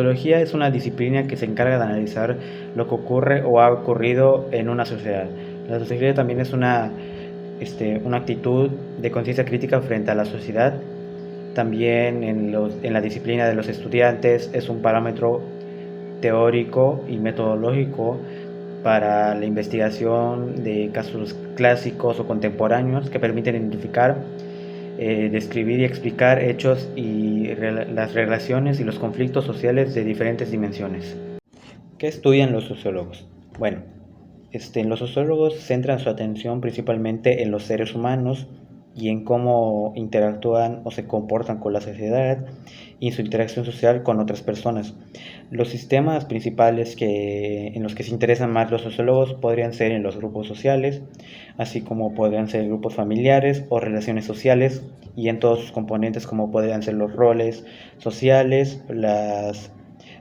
sociología es una disciplina que se encarga de analizar lo que ocurre o ha ocurrido en una sociedad. La sociología también es una actitud de conciencia crítica frente a la sociedad. También en la disciplina de los estudiantes es un parámetro teórico y metodológico para la investigación de casos clásicos o contemporáneos que permiten identificar, describir y explicar hechos y las relaciones y los conflictos sociales de diferentes dimensiones. ¿Qué estudian los sociólogos? Bueno, los sociólogos centran su atención principalmente en los seres humanos y en cómo interactúan o se comportan con la sociedad y en su interacción social con otras personas. Los sistemas principales en los que se interesan más los sociólogos podrían ser en los grupos sociales, así como podrían ser grupos familiares o relaciones sociales, y en todos sus componentes como podrían ser los roles sociales, las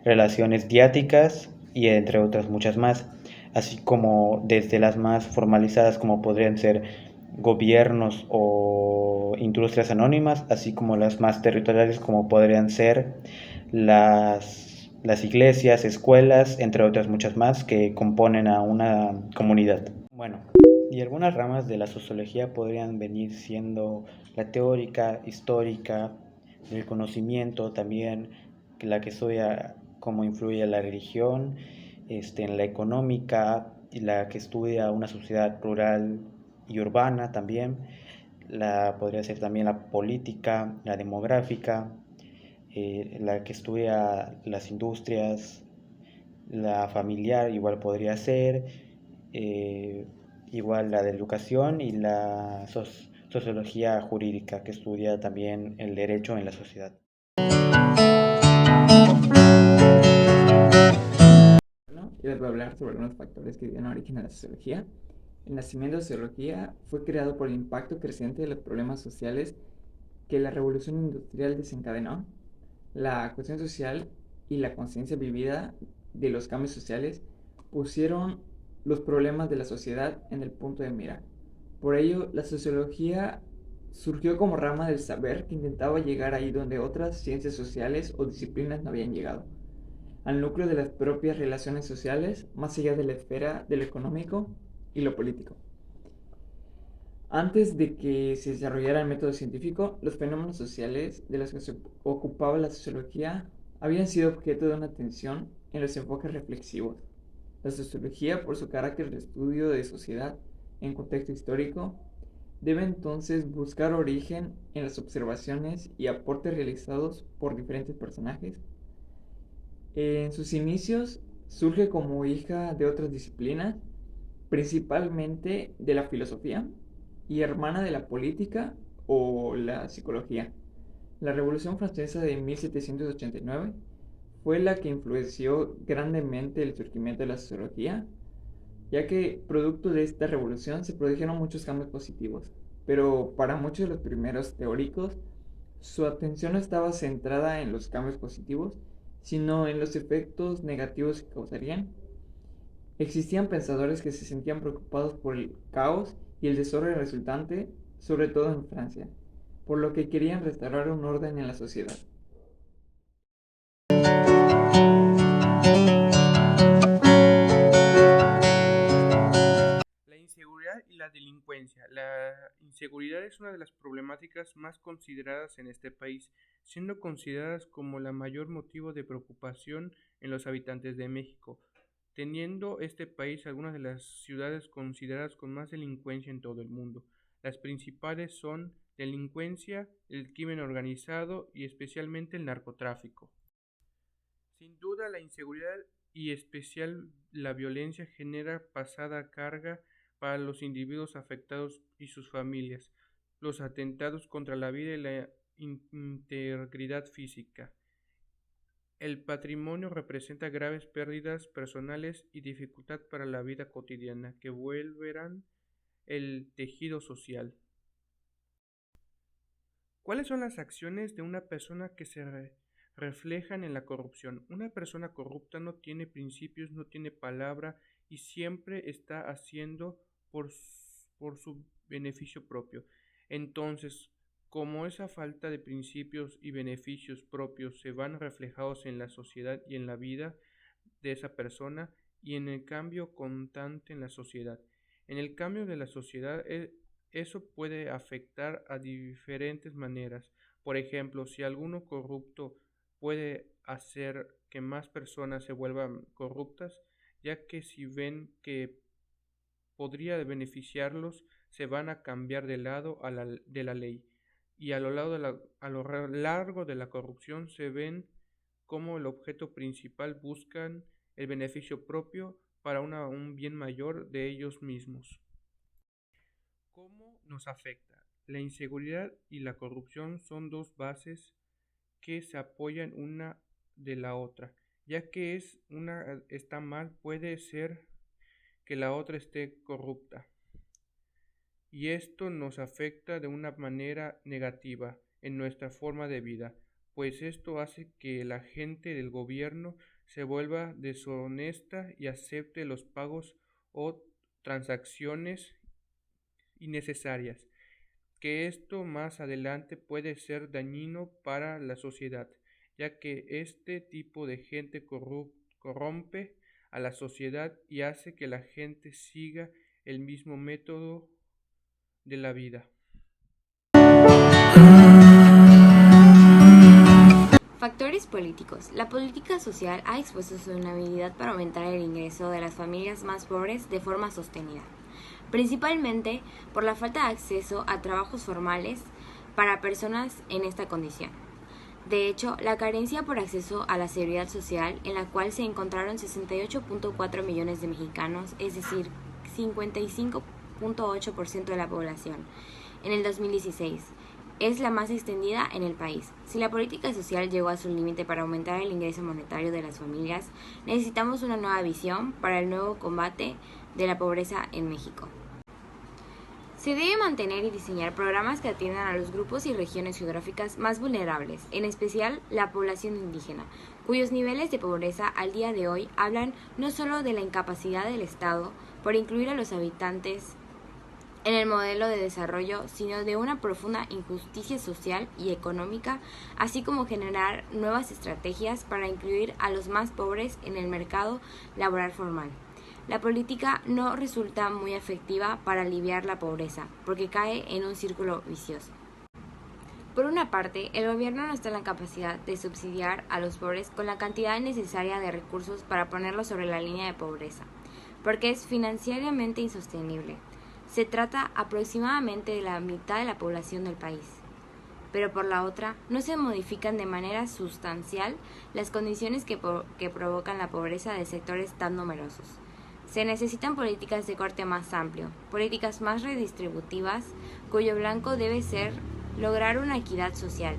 relaciones diáticas y entre otras muchas más, así como desde las más formalizadas como podrían ser gobiernos o industrias anónimas, así como las más territoriales como podrían ser las iglesias, escuelas, entre otras muchas más que componen a una comunidad. Bueno, y algunas ramas de la sociología podrían venir siendo la teórica, histórica, el conocimiento también, la que estudia cómo influye la religión, en la económica, y la que estudia una sociedad rural y urbana también, podría ser también la política, la demográfica, la que estudia las industrias, la familiar igual podría ser, eh, igual la de educación y la sociología jurídica que estudia también el derecho en la sociedad. Bueno, y les voy a hablar sobre algunos factores que dieron origen a la sociología. El nacimiento de la sociología fue creado por el impacto creciente de los problemas sociales que la revolución industrial desencadenó, la cuestión social y la conciencia vivida de los cambios sociales pusieron los problemas de la sociedad en el punto de mira. Por ello, la sociología surgió como rama del saber que intentaba llegar ahí donde otras ciencias sociales o disciplinas no habían llegado, al núcleo de las propias relaciones sociales, más allá de la esfera de lo económico y lo político. Antes de que se desarrollara el método científico, los fenómenos sociales de los que se ocupaba la sociología habían sido objeto de una atención en los enfoques reflexivos. La sociología, por su carácter de estudio de sociedad en contexto histórico, debe entonces buscar origen en las observaciones y aportes realizados por diferentes personajes. En sus inicios surge como hija de otras disciplinas, principalmente de la filosofía y hermana de la política o la psicología. La Revolución Francesa de 1789 fue la que influenció grandemente el surgimiento de la sociología, ya que producto de esta revolución se produjeron muchos cambios positivos, pero para muchos de los primeros teóricos su atención no estaba centrada en los cambios positivos, sino en los efectos negativos que causarían. Existían pensadores que se sentían preocupados por el caos y el desorden resultante, sobre todo en Francia, por lo que querían restaurar un orden en la sociedad. La inseguridad y la delincuencia. La inseguridad es una de las problemáticas más consideradas en este país, siendo consideradas como la mayor motivo de preocupación en los habitantes de México, teniendo este país algunas de las ciudades consideradas con más delincuencia en todo el mundo. Las principales son delincuencia, el crimen organizado y especialmente el narcotráfico. Sin duda, la inseguridad y especial la violencia genera pasada carga para los individuos afectados y sus familias, los atentados contra la vida y la integridad física. El patrimonio representa graves pérdidas personales y dificultad para la vida cotidiana que vuelverán el tejido social. ¿Cuáles son las acciones de una persona que reflejan en la corrupción? Una persona corrupta no tiene principios, no tiene palabra y siempre está haciendo por su beneficio propio. Entonces, Como esa falta de principios y beneficios propios se van reflejados en la sociedad y en la vida de esa persona y en el cambio constante en la sociedad. En el cambio de la sociedad, eso puede afectar a diferentes maneras. Por ejemplo, si alguno corrupto puede hacer que más personas se vuelvan corruptas, ya que si ven que podría beneficiarlos, se van a cambiar de lado de la ley. Y a lo largo de la corrupción se ven como el objeto principal buscan el beneficio propio para un bien mayor de ellos mismos. ¿Cómo nos afecta? La inseguridad y la corrupción son dos bases que se apoyan una de la otra, ya que una está mal, puede ser que la otra esté corrupta. Y esto nos afecta de una manera negativa en nuestra forma de vida, pues esto hace que la gente del gobierno se vuelva deshonesta y acepte los pagos o transacciones innecesarias, que esto más adelante puede ser dañino para la sociedad, ya que este tipo de gente corrompe a la sociedad y hace que la gente siga el mismo método de la vida. Factores políticos. La política social ha expuesto su inhabilidad para aumentar el ingreso de las familias más pobres de forma sostenida, principalmente por la falta de acceso a trabajos formales para personas en esta condición. De hecho, la carencia por acceso a la seguridad social, en la cual se encontraron 68.4 millones de mexicanos, es decir, 55.8% de la población, en el 2016, es la más extendida en el país. Si la política social llegó a su límite para aumentar el ingreso monetario de las familias, necesitamos una nueva visión para el nuevo combate de la pobreza en México. Se debe mantener y diseñar programas que atiendan a los grupos y regiones geográficas más vulnerables, en especial la población indígena, cuyos niveles de pobreza al día de hoy hablan no solo de la incapacidad del Estado por incluir a los habitantes en el modelo de desarrollo, sino de una profunda injusticia social y económica, así como generar nuevas estrategias para incluir a los más pobres en el mercado laboral formal. La política no resulta muy efectiva para aliviar la pobreza, porque cae en un círculo vicioso. Por una parte, el gobierno no está en la capacidad de subsidiar a los pobres con la cantidad necesaria de recursos para ponerlos sobre la línea de pobreza, porque es financieramente insostenible. Se trata aproximadamente de la mitad de la población del país. Pero por la otra, no se modifican de manera sustancial las condiciones que provocan la pobreza de sectores tan numerosos. Se necesitan políticas de corte más amplio, políticas más redistributivas, cuyo blanco debe ser lograr una equidad social.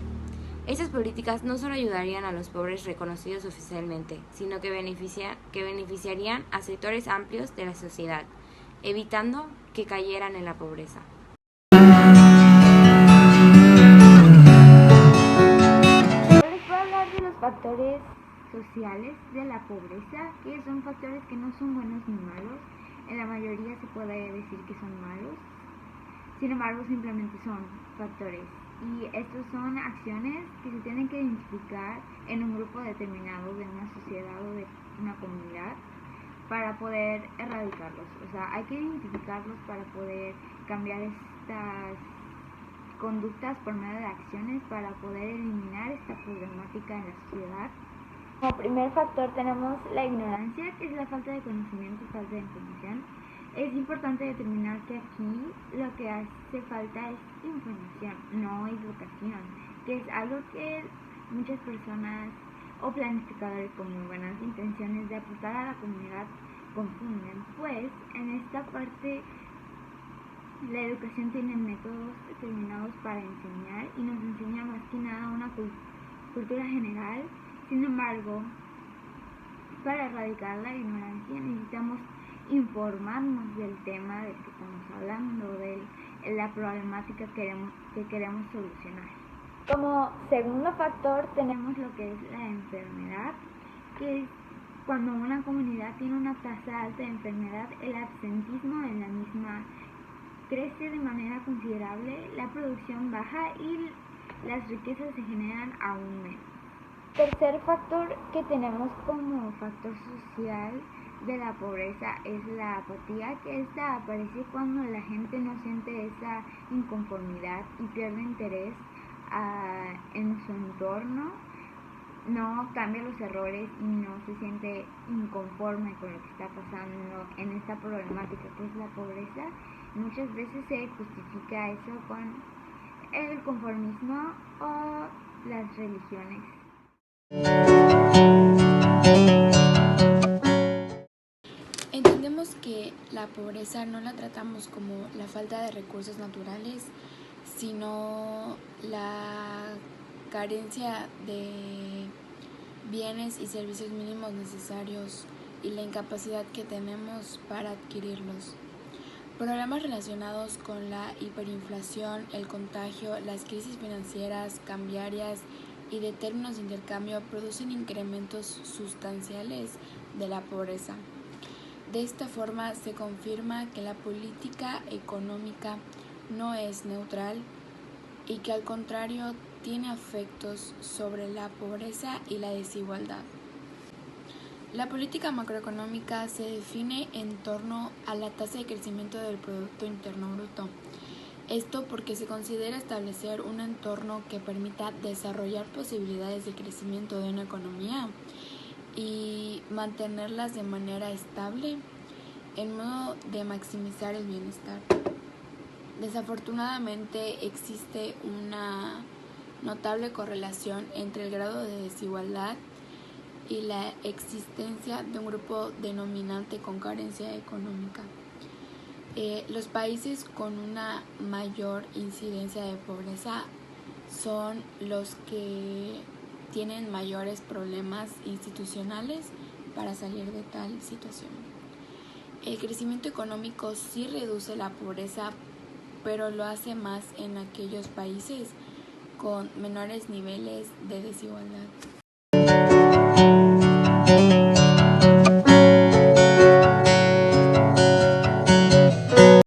Estas políticas no solo ayudarían a los pobres reconocidos oficialmente, sino que beneficiarían a sectores amplios de la sociedad, evitando que cayeran en la pobreza. Les voy a hablar de los factores sociales de la pobreza, que son factores que no son buenos ni malos. En la mayoría se puede decir que son malos, sin embargo simplemente son factores. Y estos son acciones que se tienen que identificar en un grupo determinado de una sociedad o de una comunidad para poder erradicarlos. O sea, hay que identificarlos para poder cambiar estas conductas por medio de acciones para poder eliminar esta problemática en la sociedad. Como primer factor tenemos la ignorancia, que es la falta de conocimiento y falta de información. Es importante determinar que aquí lo que hace falta es información, no educación, que es algo que muchas personas o planificadores con muy buenas intenciones de aportar a la comunidad confunden, pues en esta parte la educación tiene métodos determinados para enseñar y nos enseña más que nada una cultura general. Sin embargo, para erradicar la ignorancia necesitamos informarnos del tema del que estamos hablando, de la problemática que queremos solucionar. Como segundo factor tenemos lo que es la enfermedad, que es cuando una comunidad tiene una tasa alta de enfermedad, el absentismo en la misma crece de manera considerable, la producción baja y las riquezas se generan aún menos. Tercer factor que tenemos como factor social de la pobreza es la apatía, que esta aparece cuando la gente no siente esa inconformidad y pierde interés en su entorno, no cambia los errores y no se siente inconforme con lo que está pasando en esta problemática que es la pobreza. Muchas veces se justifica eso con el conformismo o las religiones. Entendemos que la pobreza no la tratamos como la falta de recursos naturales, sino la carencia de bienes y servicios mínimos necesarios y la incapacidad que tenemos para adquirirlos. Problemas relacionados con la hiperinflación, el contagio, las crisis financieras, cambiarias y de términos de intercambio producen incrementos sustanciales de la pobreza. De esta forma se confirma que la política económica no es neutral y que al contrario tiene efectos sobre la pobreza y la desigualdad. La política macroeconómica se define en torno a la tasa de crecimiento del Producto Interno Bruto. Esto porque se considera establecer un entorno que permita desarrollar posibilidades de crecimiento de una economía y mantenerlas de manera estable en modo de maximizar el bienestar. Desafortunadamente existe una notable correlación entre el grado de desigualdad y la existencia de un grupo denominante con carencia económica. Los países con una mayor incidencia de pobreza son los que tienen mayores problemas institucionales para salir de tal situación. El crecimiento económico sí reduce la pobreza, pero lo hace más en aquellos países con menores niveles de desigualdad.